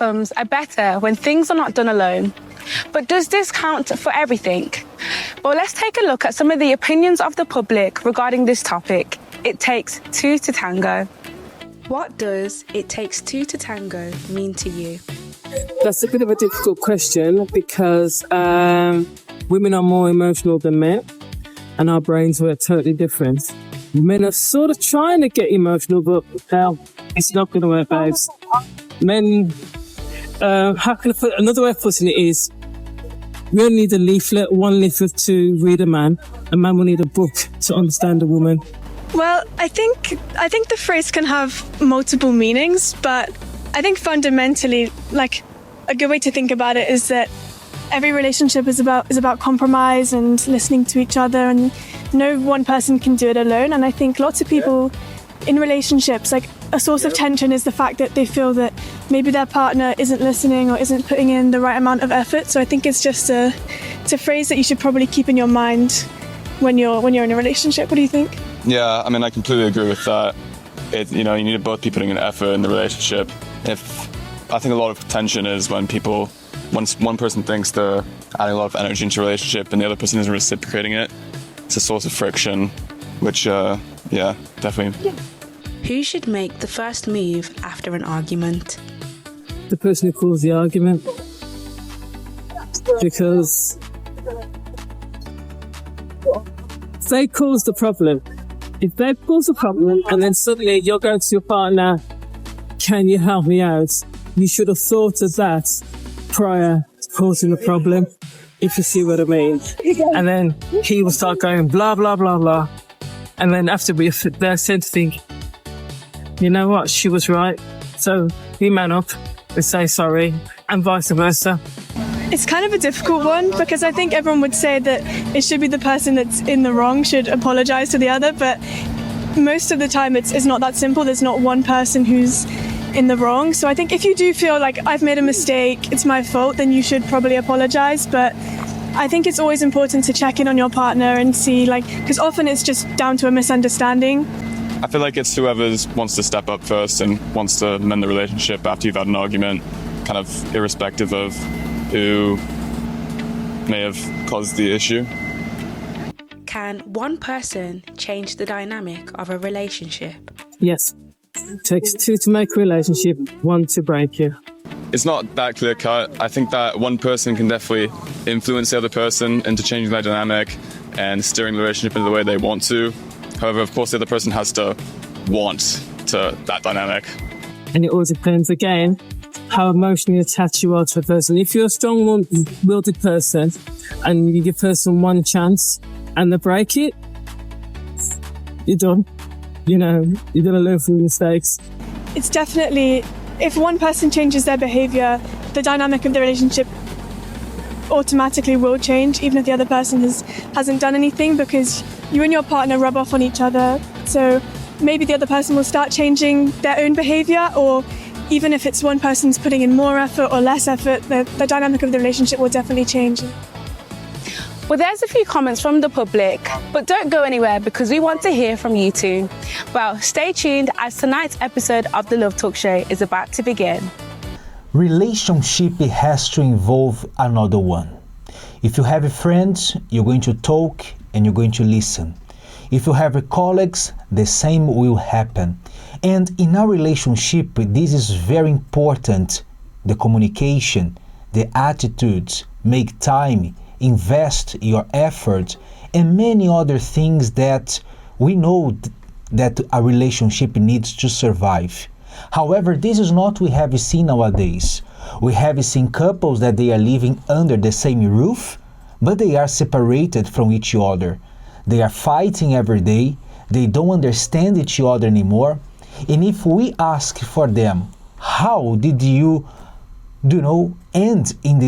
outcomes are better when things are not done alone. But does this count for everything? Well, let's take a look at some of the opinions of the public regarding this topic. It takes two to tango. What does "it takes two to tango" mean to you? That's a bit of a difficult question because women are more emotional than men and our brains work totally different. Men are sort of trying to get emotional, but hell, it's not going to work, babes. Men, how can I put another way of putting it is, we only need a leaflet, one leaflet to read a man will need a book to understand a woman. Well, I think the phrase can have multiple meanings, but I think fundamentally, like, a good way to think about it is that every relationship is about compromise and listening to each other, and no one person can do it alone. And I think lots of people in relationships, like, a source of tension is the fact that they feel that maybe their partner isn't listening or isn't putting in the right amount of effort. So I think it's just a phrase that you should probably keep in your mind when you're in a relationship. What do you think? Yeah, I mean, I completely agree with that. You need to both be putting in effort in the relationship. I think a lot of tension is when one person thinks they're adding a lot of energy into a relationship and the other person isn't reciprocating it. It's a source of friction, which, definitely. Yeah. Who should make the first move after an argument? The person who caused the argument. Because they caused the problem. If they cause a problem and then suddenly you're going to your partner, can you help me out? You should have thought of that prior to causing the problem, if you see what I mean. And then he will start going blah, blah, blah, blah. And then after they're said to think, you know what, she was right. So we man up, we say sorry, and vice versa. It's kind of a difficult one because I think everyone would say that it should be the person that's in the wrong should apologize to the other, but most of the time it's not that simple. There's not one person who's in the wrong. So I think if you do feel like I've made a mistake, it's my fault, then you should probably apologize. But I think it's always important to check in on your partner and see, because often it's just down to a misunderstanding. I feel like it's whoever wants to step up first and wants to mend the relationship after you've had an argument, kind of irrespective of who may have caused the issue. Can one person change the dynamic of a relationship? Yes. It takes two to make a relationship, one to break you. It's not that clear cut. I think that one person can definitely influence the other person into changing their dynamic and steering the relationship in the way they want to. However, of course, the other person has to want to that dynamic. And it all depends, again, how emotionally attached you are to a person. If you're a strong-willed person and you give a person one chance and they break it, you're done. You're going to learn from your mistakes. It's definitely, if one person changes their behavior, the dynamic of the relationship automatically will change, even if the other person hasn't done anything, because you and your partner rub off on each other. So maybe the other person will start changing their own behavior, or even if it's one person's putting in more effort or less effort, the dynamic of the relationship will definitely change. Well, there's a few comments from the public, but don't go anywhere because we want to hear from you too. Well, stay tuned as tonight's episode of the Love Talk Show is about to begin. Relationship has to involve another one. If you have friends, you're going to talk and you're going to listen. If you have colleagues, the same will happen. And in our relationship, this is very important. The communication, the attitudes, make time, invest your effort, and many other things that we know that a relationship needs to survive. However, this is not what we have seen nowadays. We have seen couples that they are living under the same roof, but they are separated from each other. They are fighting every day. They don't understand each other anymore. And if we ask for them, how did you end in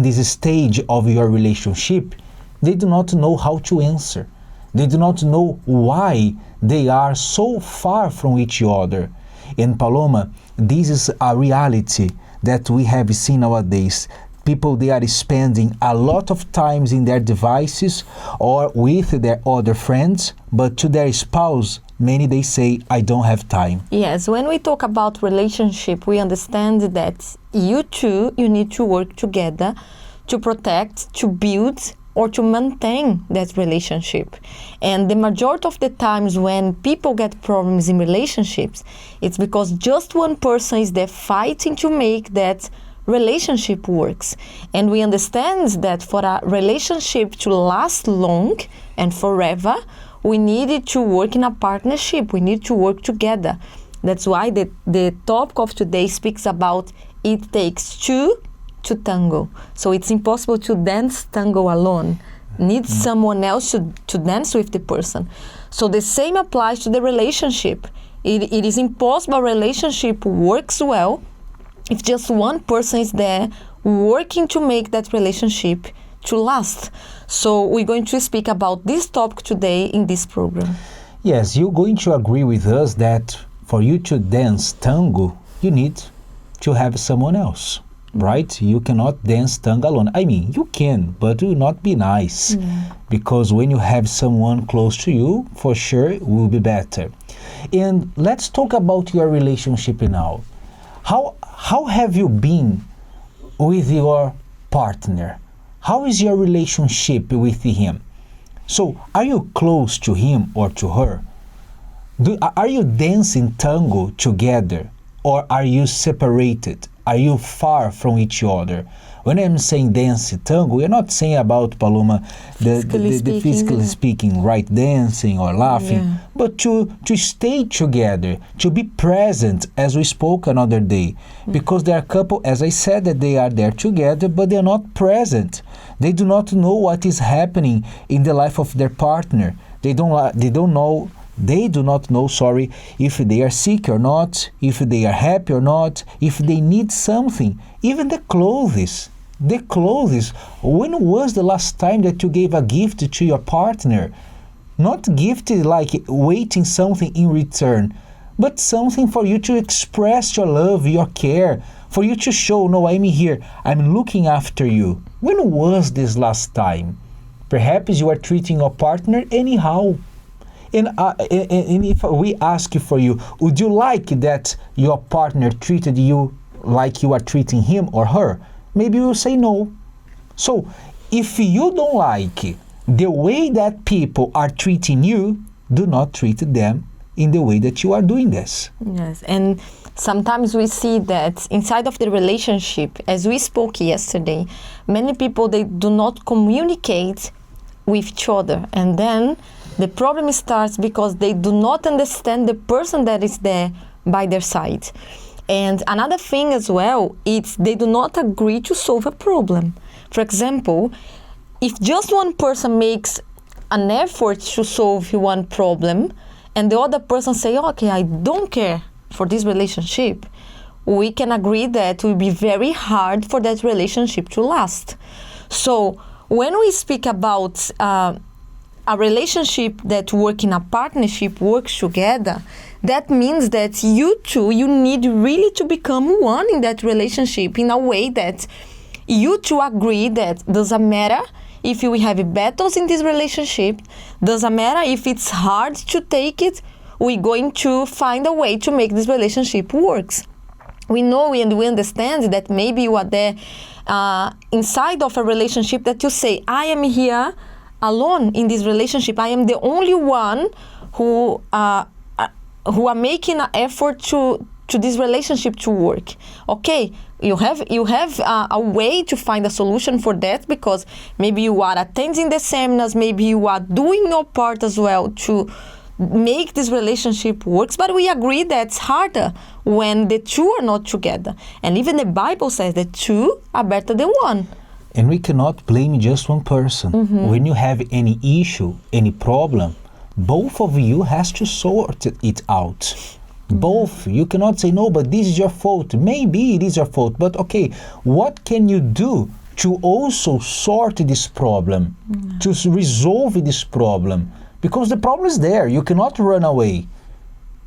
this stage of your relationship, they do not know how to answer. They do not know why they are so far from each other. And Paloma, this is a reality that we have seen nowadays. people, they are spending a lot of times in their devices or with their other friends, but to their spouse, many they say, I don't have time. Yes, when we talk about relationship, we understand that you two, you need to work together to protect, to build, or to maintain that relationship. And the majority of the times when people get problems in relationships, it's because just one person is there fighting to make that relationship works. And we understand that for a relationship to last long and forever, we need to work in a partnership. We need to work together. That's why the topic of today speaks about it takes two to tango. So it's impossible to dance tango alone. Need someone else to dance with the person. So the same applies to the relationship. It is impossible a relationship works well if just one person is there working to make that relationship to last. So we're going to speak about this topic today in this program. Yes, you're going to agree with us that for you to dance tango, you need to have someone else, right? You cannot dance tango alone. I mean, you can, but it will not be nice. Because when you have someone close to you, for sure it will be better. And let's talk about your relationship now. How have you been with your partner? How is your relationship with him? So, are you close to him or to her? Are you dancing tango together, or are you separated? Are you far from each other? When I'm saying dance tango, we're not saying about, Paloma, the physically speaking, right, dancing or laughing, but to stay together, to be present, as we spoke another day. Because there are a couple, as I said, that they are there together, but they're not present. They do not know what is happening in the life of their partner. They do not know, if they are sick or not, if they are happy or not, if they need something, even the clothes. When was the last time that you gave a gift to your partner? Not gift like waiting something in return, but something for you to express your love, your care, for you to show, no, I'm here, I'm looking after you. When was this last time? Perhaps you are treating your partner anyhow. And if we ask you for you, would you like that your partner treated you like you are treating him or her? Maybe you will say no. So, if you don't like the way that people are treating you, do not treat them in the way that you are doing this. Yes, and sometimes we see that inside of the relationship, as we spoke yesterday, many people, they do not communicate with each other. And then the problem starts because they do not understand the person that is there by their side. And another thing as well, it's they do not agree to solve a problem. For example, if just one person makes an effort to solve one problem and the other person say, okay, I don't care for this relationship, we can agree that it will be very hard for that relationship to last. So when we speak about a relationship that works in a partnership, works together, that means that you two, you need really to become one in that relationship in a way that you two agree that doesn't matter if we have battles in this relationship, doesn't matter if it's hard to take it, we're going to find a way to make this relationship works. We know and we understand that maybe you are there inside of a relationship that you say, I am here alone in this relationship. I am the only one who are making an effort to this relationship to work. Okay, you have a way to find a solution for that, because maybe you are attending the seminars, maybe you are doing your part as well to make this relationship works, but we agree that's harder when the two are not together. And even the Bible says that two are better than one. And we cannot blame just one person. When you have any issue, any problem, both of you has to sort it out. Both. You cannot say, no, but this is your fault. Maybe it is your fault, but okay, what can you do to also sort this problem, to resolve this problem? Because the problem is there. You cannot run away.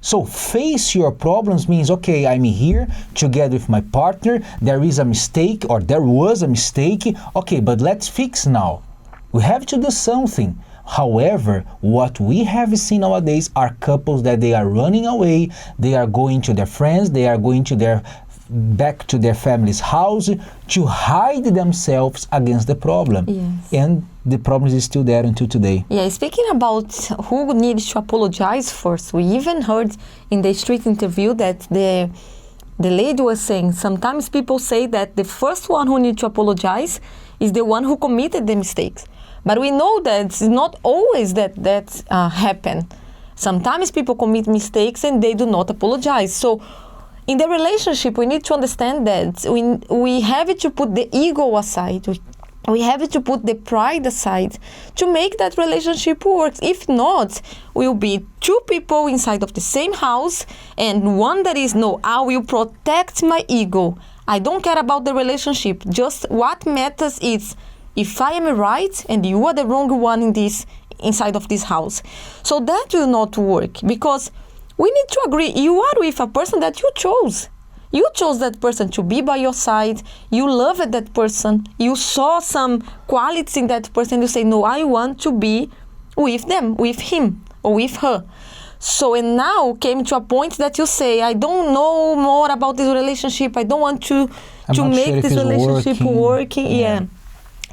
So face your problems means, okay, I'm here together with my partner, there is a mistake or there was a mistake, okay, but let's fix now. We have to do something. However, what we have seen nowadays are couples that they are running away, they are going to their friends, they are going to back to their family's house to hide themselves against the problem. Yes. And the problem is still there until today. Yeah, speaking about who needs to apologize first, we even heard in the street interview that the lady was saying sometimes people say that the first one who needs to apologize is the one who committed the mistakes. But we know that it's not always that happen. Sometimes people commit mistakes and they do not apologize. So in the relationship, we need to understand that we have to put the ego aside. We have to put the pride aside to make that relationship work. If not, we'll be two people inside of the same house, and one that is, no, I will protect my ego. I don't care about the relationship. Just what matters is if I am right and you are the wrong one inside of this house. So that will not work, because we need to agree. You are with a person that you chose. You chose that person to be by your side. You loved that person. You saw some qualities in that person. You say, no, I want to be with them, with him or with her. So, and now came to a point that you say, I don't know more about this relationship. I don't want to make this relationship working. Yeah.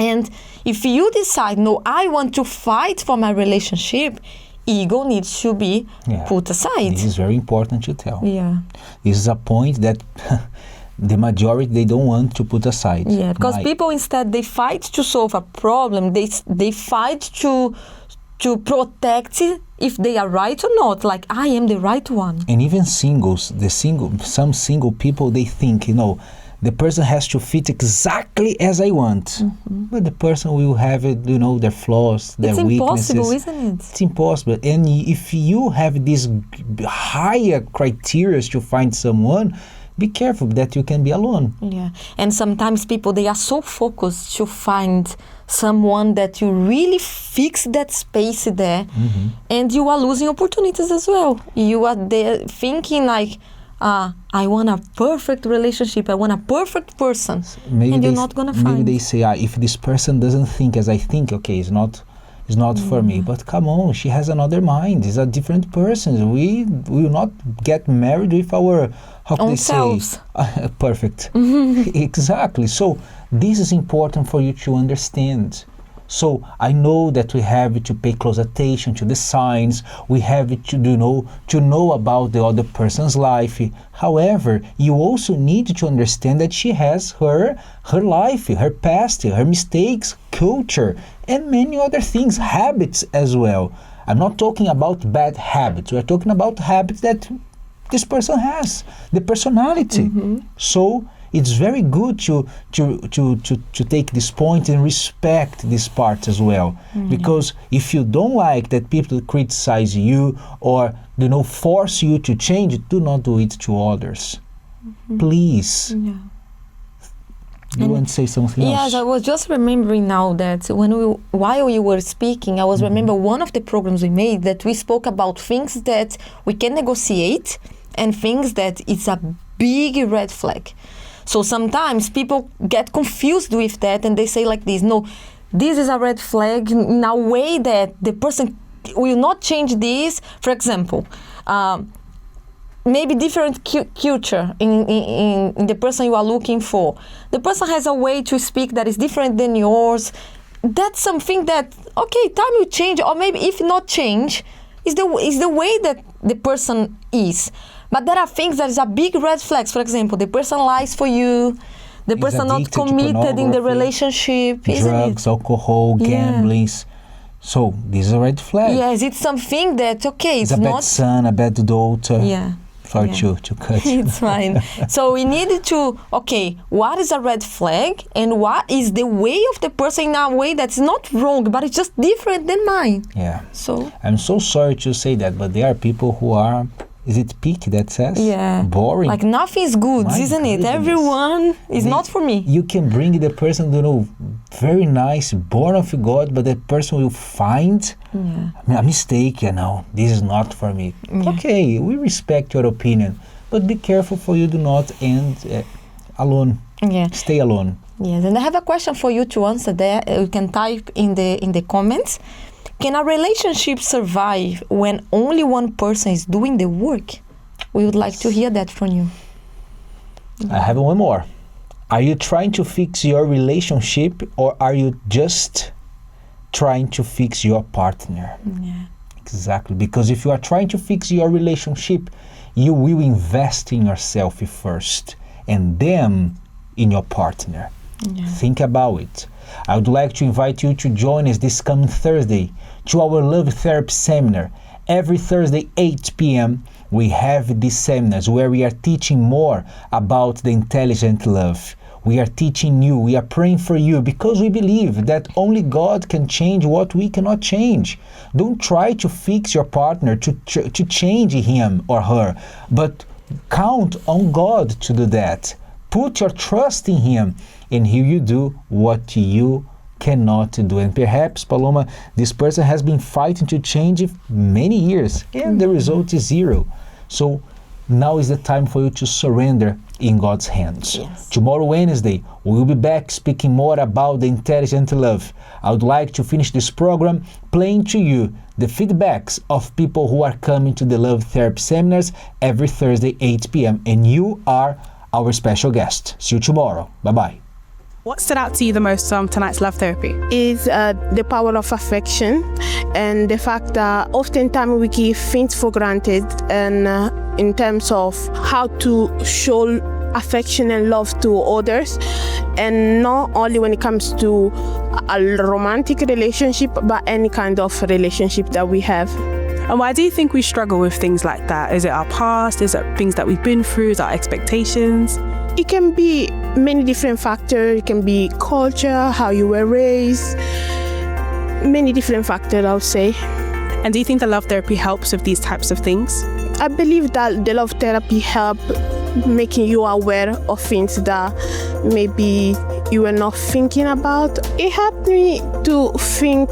And if you decide, no, I want to fight for my relationship, ego needs to be put aside. This is very important to tell. Yeah. This is a point that the majority, they don't want to put aside. Yeah, because people instead, they fight to solve a problem. They fight to protect if they are right or not. Like, I am the right one. And even singles, some single people, they think, the person has to fit exactly as I want. Mm-hmm. But the person will have, their flaws, their weaknesses. It's impossible, isn't it? It's impossible. And if you have these higher criteria to find someone, be careful that you can be alone. Yeah. And sometimes people, they are so focused to find someone that you really fix that space there. Mm-hmm. And you are losing opportunities as well. You are there thinking like, I want a perfect relationship, I want a perfect person, and you're not going to find. Maybe they say, if this person doesn't think as I think, okay, it's not for me. But come on, she has another mind. It's a different person. We will not get married with our, how can they say? Perfect. Exactly. So this is important for you to understand. So I know that we have to pay close attention to the signs. We have to know about the other person's life. However, you also need to understand that she has her life, her past, her mistakes, culture, and many other things, habits as well. I'm not talking about bad habits. We're talking about habits that this person has, the personality. Mm-hmm. So it's very good to take this point and respect this part as well. Mm-hmm. Because if you don't like that people criticize you or force you to change, do not do it to others. Mm-hmm. Please. Yeah. You want to say something else? Yes, I was just remembering now that while you were speaking, I was remember one of the programs we made that we spoke about things that we can negotiate and things that it's a big red flag. So sometimes people get confused with that and they say like this, no, this is a red flag in a way that the person will not change this. For example, maybe different culture in the person you are looking for. The person has a way to speak that is different than yours. That's something that, okay, time will change, or maybe if not change, is the way that the person is. But there are things that is a big red flags. For example, the person lies for you, the person not committed in the relationship. Drugs, alcohol, gambling. So this is a red flag. Yes, it's something that, okay, it's a not... bad son, a bad daughter. Yeah. Sorry to cut. It's fine. So we needed to, okay, what is a red flag and what is the way of the person in a way that's not wrong, but it's just different than mine. Yeah. So I'm so sorry to say that, but there are people who are, is it picky that says? Yeah. Boring. Like nothing is good, isn't it? Everyone is not for me. You can bring the person, very nice, born of God, but that person will find a mistake, this is not for me. Okay, we respect your opinion, but be careful for you do not end alone. Stay alone. Yes, and I have a question for you to answer there. You can type in the comments. Can a relationship survive when only one person is doing the work? We would like to hear that from you. I have one more. Are you trying to fix your relationship, or are you just trying to fix your partner? Exactly, because if you are trying to fix your relationship, you will invest in yourself first and then in your partner. Think about it. I would like to invite you to join us this coming Thursday to our Love Therapy Seminar. Every Thursday, 8 p.m., we have these seminars where we are teaching more about the intelligent love. We are teaching you, we are praying for you, because we believe that only God can change what we cannot change. Don't try to fix your partner, to change him or her, but count on God to do that. Put your trust in Him, and He will do what you cannot do. And perhaps, Paloma, this person has been fighting to change many years, and the result is zero. So now is the time for you to surrender in God's hands. Tomorrow, Wednesday, we will be back speaking more about the intelligent love. I would like to finish this program playing to you the feedbacks of people who are coming to the Love Therapy Seminars every Thursday, 8 p.m. And you are our special guest. See you tomorrow. Bye-bye. What stood out to you the most from tonight's Love Therapy? Is the power of affection, and the fact that oftentimes we give things for granted, and in terms of how to show affection and love to others, and not only when it comes to a romantic relationship, but any kind of relationship that we have. And why do you think we struggle with things like that? Is it our past? Is it things that we've been through? Is it our expectations? It can be many different factors. It can be culture, how you were raised, many different factors, I would say. And do you think the Love Therapy helps with these types of things? I believe that the Love Therapy helps making you aware of things that maybe you were not thinking about. It helped me to think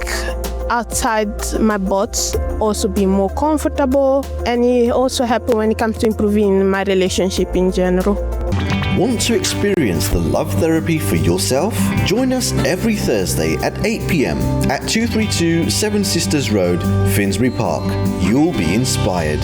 outside my box, also be more comfortable, and it also helped when it comes to improving my relationship in general. Want to experience the Love Therapy for yourself? Join us every Thursday at 8 p.m. at 232 Seven Sisters Road, Finsbury Park. You'll be inspired.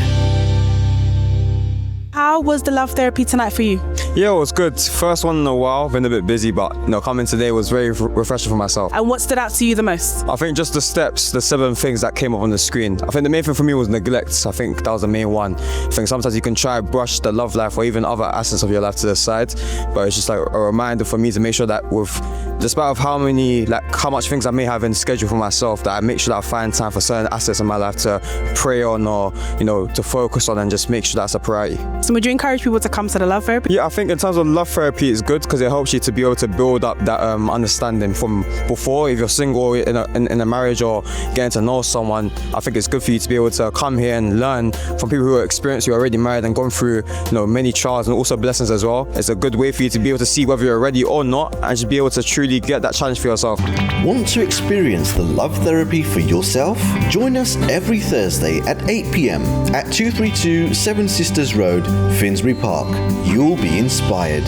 How was the Love Therapy tonight for you? Yeah, it was good. First one in a while, been a bit busy, but coming today was very refreshing for myself. And what stood out to you the most? I think just the steps, the 7 things that came up on the screen. I think the main thing for me was neglect. I think that was the main one. I think sometimes you can try to brush the love life or even other aspects of your life to the side, but it's just like a reminder for me to make sure that despite of how much things I may have in schedule for myself, that I make sure that I find time for certain aspects of my life to pray on or, to focus on, and just make sure that's a priority. So would you encourage people to come to the Love Therapy? Yeah, I think in terms of Love Therapy, it's good because it helps you to be able to build up that understanding from before. If you're single in a marriage or getting to know someone, I think it's good for you to be able to come here and learn from people who are experienced, who are already married and gone through many trials and also blessings as well. It's a good way for you to be able to see whether you're ready or not, and just be able to truly get that challenge for yourself. Want to experience the Love Therapy for yourself? Join us every Thursday at 8 p.m. at 232 Seven Sisters Road, Finsbury Park. You'll be inspired.